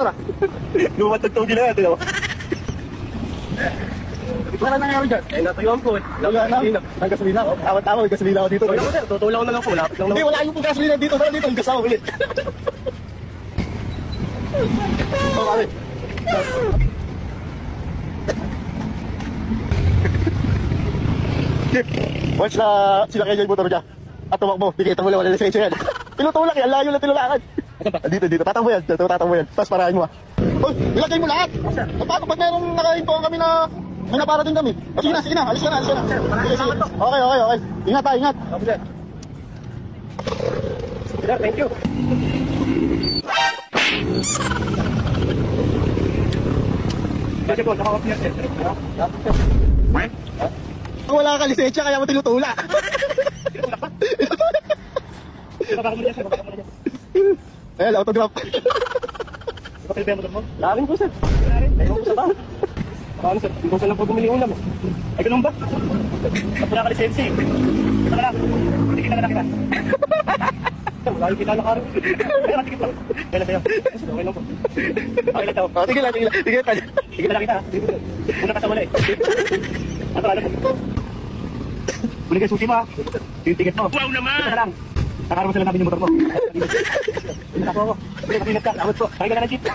motor ah. Lumatagtog nila natin ako. Wala nangyari dyan. Eh, natuyuan po eh. Wala na. Ang gasolina ako. Tama, may gasolina ako dito. Wala ko sir, tutulaw na lang po. Lapit lang Hindi, naman. wala yung gasolina dito. Wala dito, yung gas ako ulit. Oh, kami. Once na sila kayo yung motor niya at tumakbo, bigay mo lang wala lisensya yan. Tinutulak yan, layo na tinulakan. Dito, tatakbo yan, tapos parahin mo ah. Uy, ilagay mo lahat. Paano pag merong nakahintuan kami na may naparating kami? Sige na, alis ka na. Sige. Okay. Ingat. Okay sir. Sir, thank you. Kasi po, nakakapit yan sir. Wala ka lisensya kaya mo tinutulak. Baka mo dyan sir, baka mo dyan. Ayan, autograph. Kapil ba yung motor mo? Larin po sir. Larin. Ayun po sa ba? Paano sir? Hindi ko saan lang po bumili ulam eh. Ay ganun ba? At wala ka lisensya eh. Kita ka lang. Hindi kita na nakita. Wala yung kita nakarin. Kaya natikit lang. Kaya na tayo. Okay lang po. Okay lang tao. Sige lang. Sige na nakita ha. Una ka sa wala eh. Ano alam mo? Huli kayo susi mo ha. Yung ticket mo. Wow naman! Ito na lang. Nakaroon sila namin yung motor mo. Hindi na po ako. Sige, mag-ingat ka. Salamat po. Pakinggan na ng jeep.